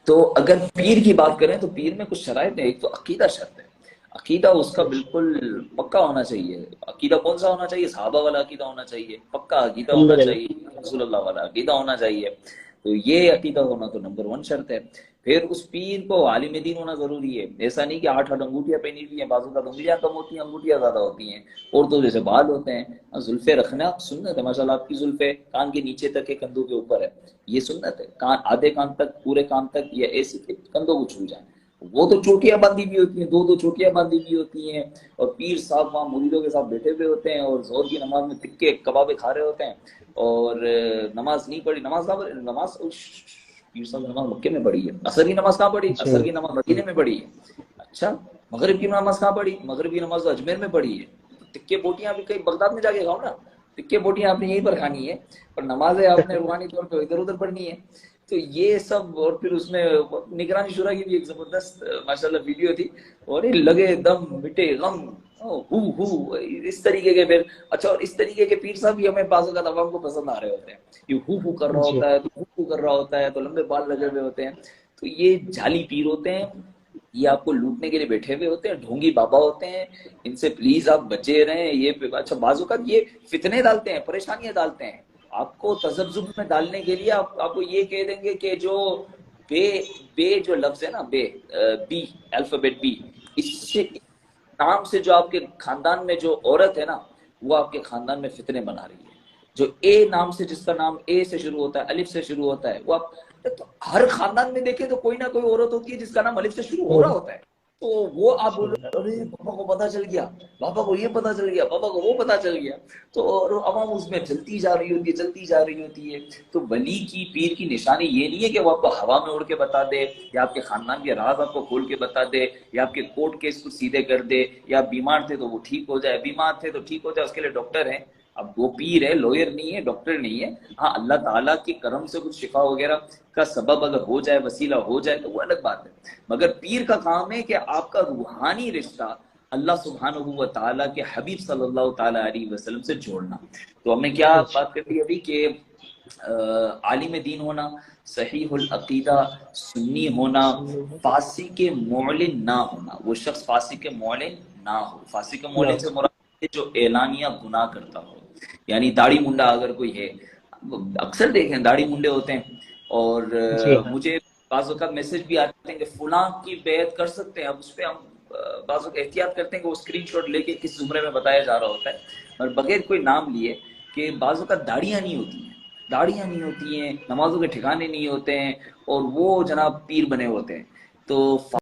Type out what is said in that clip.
تو اگر پیر کی بات کریں تو پیر میں کچھ شرائط ہیں. ایک تو عقیدہ شرط ہے. عقیدہ اس کا بالکل پکا ہونا چاہیے. عقیدہ کون سا ہونا چاہیے؟ صحابہ والا عقیدہ ہونا چاہیے, پکا عقیدہ ہونا الحمدللہ. چاہیے, رسول اللہ والا عقیدہ ہونا چاہیے. تو یہ عقیدہ ہونا تو نمبر 1 شرط ہے. پھر اس پیر کو عالم دین ہونا ضروری ہے. ایسا نہیں کہ 8 انگوٹیاں پہنی ہوئی ہیں, بازو کا انگلیاں کم ہوتی ہیں, انگوٹیاں زیادہ ہوتی ہیں. اور تو جیسے بال ہوتے ہیں, زلفے رکھنا سنت ہے. ماشاء اللہ آپ کی زلفے کان کے نیچے تک ہے, کندھوں کے اوپر ہے, یہ سنت ہے. کان آدھے کان تک, پورے کان تک, یا ایسے کہ کندھوں کو چھو جائیں. وہ تو چوٹیاں باندھی بھی ہوتی ہیں, 2 چوٹیاں باندھی بھی ہوتی ہیں. اور پیر صاحب وہاں مریدوں کے ساتھ بیٹھے ہوئے ہوتے ہیں, اور زور کی نماز میں تکے کبابے کھا رہے ہوتے ہیں. اور نماز نہیں پڑھی, نماز پیر صاحب نے نماز مکے میں پڑھی ہے. عصر کی نماز کہاں پڑھی؟ جی. عصر کی نماز مدینے میں پڑھی ہے. اچھا, مغرب کی نماز کہاں پڑھی؟ مغرب کی نماز اجمیر میں پڑھی ہے. تکے بوٹیاں بھی کہیں بغداد میں جا کے کھاؤ نا, تکے بوٹیاں آپ نے یہیں پر کھانی ہے, اور نمازیں آپ نے روحانی طور پہ ادھر ادھر پڑھنی ہے. تو یہ سب. اور پھر اس میں نگرانی شورا کی بھی ایک زبردست ماشاءاللہ ویڈیو تھی, اور لگے دم مٹے غم, اس طریقے کے. پھر اچھا, اور اس طریقے کے پیر صاحب بھی ہمیں بعض اوقات عوام کو پسند آ رہے ہوتے ہیں. یہ ہو کر رہا جی. ہوتا ہے, تو کر رہا ہوتا ہے, تو لمبے بال لگے ہوئے ہوتے ہیں. تو یہ جعلی پیر ہوتے ہیں, یہ آپ کو لوٹنے کے لیے بیٹھے ہوئے ہوتے ہیں, ڈھونگی بابا ہوتے ہیں. ان سے پلیز آپ بچے رہیں. یہ اچھا بعض اوقات یہ فتنے ڈالتے ہیں, پریشانیاں ڈالتے ہیں آپ کو تذبذب میں ڈالنے کے لیے. آپ کو یہ کہہ دیں گے کہ جو بے جو لفظ ہے نا, بی الفابیٹ بی, اس سے نام سے جو آپ کے خاندان میں جو عورت ہے نا, وہ آپ کے خاندان میں فتنے بنا رہی ہے. جو اے نام سے, جس کا نام اے سے شروع ہوتا ہے, الف سے شروع ہوتا ہے, وہ آپ تو ہر خاندان میں دیکھیں تو کوئی نہ کوئی عورت ہوتی ہے جس کا نام الف سے شروع ہو رہا ہوتا ہے. تو وہ آپ بولو, ارے پاپا کو پتا چل گیا, پاپا کو یہ پتا چل گیا, پاپا کو وہ پتا چل گیا. تو اور عوام اس میں چلتی جا رہی ہوتی ہے, چلتی جا رہی ہوتی ہے. تو ولی کی, پیر کی نشانی یہ نہیں ہے کہ وہ آپ کو ہوا میں اڑ کے بتا دے, یا آپ کے خاندان کے راز آپ کو کھول کے بتا دے, یا آپ کے کورٹ کیس کو سیدھے کر دے, یا آپ بیمار تھے تو وہ ٹھیک ہو جائے, بیمار تھے تو ٹھیک ہو جائے. اس کے لیے ڈاکٹر ہیں. اب وہ پیر ہے, لوئر نہیں ہے, ڈاکٹر نہیں ہے. ہاں, اللہ تعالیٰ کے کرم سے کچھ شفا وغیرہ کا سبب اگر ہو جائے, وسیلہ ہو جائے, تو وہ الگ بات ہے. مگر پیر کا کام ہے کہ آپ کا روحانی رشتہ اللہ سبحانہ و تعالیٰ کے حبیب صلی اللہ تعالیٰ علیہ وسلم سے جوڑنا. تو ہم نے کیا بات کر لی ابھی کہ عالم دین ہونا, صحیح العقیدہ, سنی ہونا, فاسق کے معلن نہ ہونا. وہ شخص فاسق کے معلن نہ ہو. فاسق کے معلن سے مراد جو اعلانیہ گناہ کرتا ہو, یعنی داڑھی منڈا اگر کوئی ہے. اکثر دیکھیں داڑھی منڈے ہوتے ہیں, اور جی. مجھے بعض اوقات میسج بھی آتے ہیں کہ فلاں کی بیعت کر سکتے ہیں. اب اس پہ ہم بعض اوقات احتیاط کرتے ہیں کہ وہ اسکرین شاٹ لے کے کس زمرے میں بتایا جا رہا ہوتا ہے, اور بغیر کوئی نام لیے. کہ بعض اوقات داڑیاں نہیں ہوتی ہیں, داڑیاں نہیں ہوتی ہیں, نمازوں کے ٹھکانے نہیں ہوتے ہیں, اور وہ جناب پیر بنے ہوتے ہیں. تو